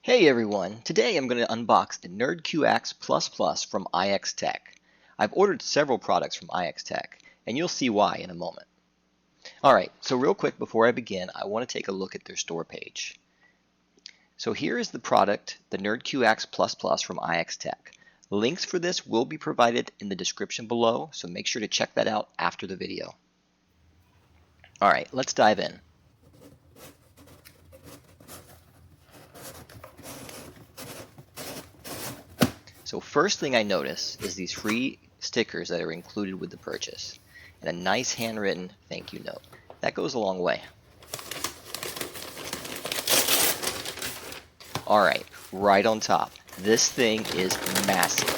Hey everyone, today I'm going to unbox the NerdQAxe++ from IXTech. I've ordered several products from IXTech, and you'll see why in a moment. Alright, so real quick before I begin, I want to take a look at their store page. So here is the product, the NerdQAxe++ from IXTech. Links for this will be provided in the description below, so make sure to check that out after the video. Alright, let's dive in. So first thing I notice is these free stickers that are included with the purchase, and a nice handwritten thank you note. That goes a long way. Alright, right on top. This thing is massive.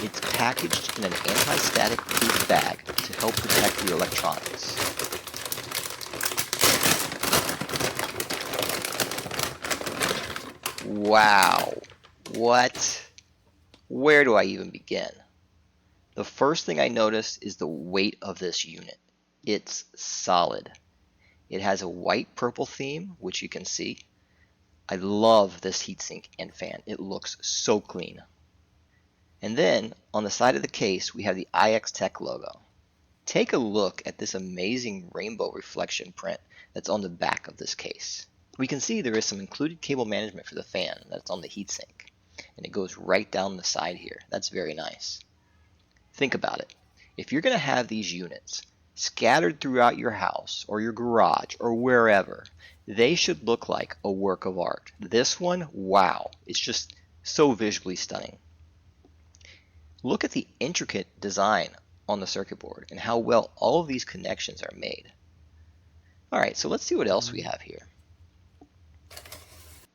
It's packaged in an anti-static proof bag to help protect your electronics. Wow. What? Where do I even begin? The first thing I notice is the weight of this unit. It's solid. It has a white-purple theme, which you can see. I love this heatsink and fan. It looks so clean. And then, on the side of the case, we have the IXTech logo. Take a look at this amazing rainbow reflection print that's on the back of this case. We can see there is some included cable management for the fan that's on the heatsink. And it goes right down the side here. That's very nice. Think about it. If you're going to have these units scattered throughout your house or your garage or wherever, they should look like a work of art. This one, wow, it's just so visually stunning. Look at the intricate design on the circuit board and how well all of these connections are made. Alright, so let's see what else we have here.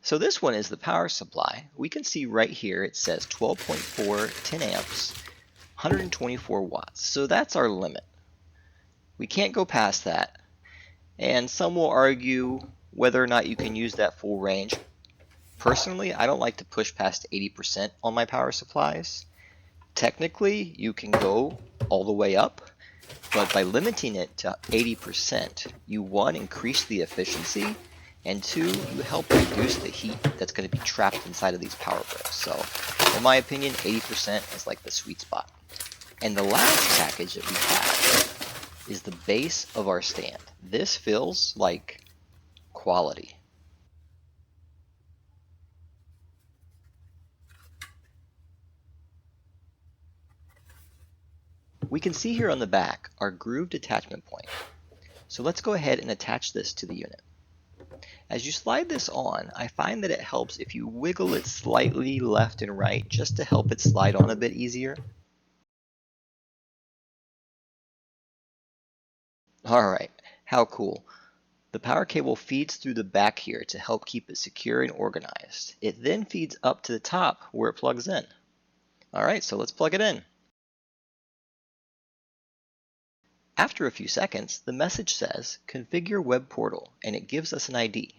So this one is the power supply. We can see right here it says 12.4, 10 amps, 124 watts. So that's our limit. We can't go past that. And some will argue whether or not you can use that full range. Personally, I don't like to push past 80% on my power supplies. Technically, you can go all the way up, but by limiting it to 80%, you one, increase the efficiency, and two, you help reduce the heat that's going to be trapped inside of these power bricks. So, in my opinion, 80% is like the sweet spot. And the last package that we have is the base of our stand. This feels like quality. We can see here on the back our grooved attachment point. So let's go ahead and attach this to the unit. As you slide this on, I find that it helps if you wiggle it slightly left and right just to help it slide on a bit easier. Alright, how cool. The power cable feeds through the back here to help keep it secure and organized. It then feeds up to the top where it plugs in. Alright, so let's plug it in. After a few seconds, the message says, configure web portal, and it gives us an ID.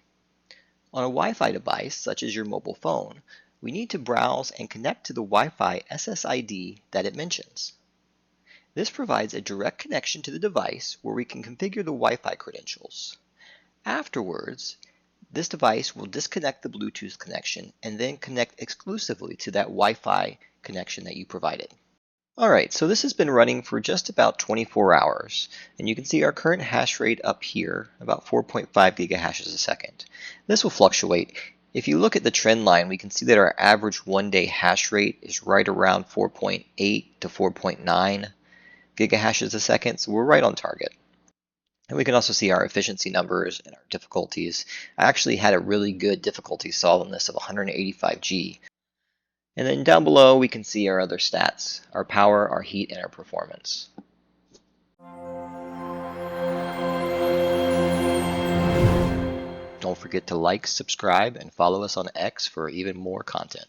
On a Wi-Fi device, such as your mobile phone, we need to browse and connect to the Wi-Fi SSID that it mentions. This provides a direct connection to the device where we can configure the Wi-Fi credentials. Afterwards, this device will disconnect the Bluetooth connection and then connect exclusively to that Wi-Fi connection that you provided. Alright, so this has been running for just about 24 hours, and you can see our current hash rate up here, about 4.5 gigahashes a second. This will fluctuate. If you look at the trend line, we can see that our average one-day hash rate is right around 4.8 to 4.9 gigahashes a second, so we're right on target. And we can also see our efficiency numbers and our difficulties. I actually had a really good difficulty solving this of 185G. And then down below we can see our other stats, our power, our heat, and our performance. Don't forget to like, subscribe, and follow us on X for even more content.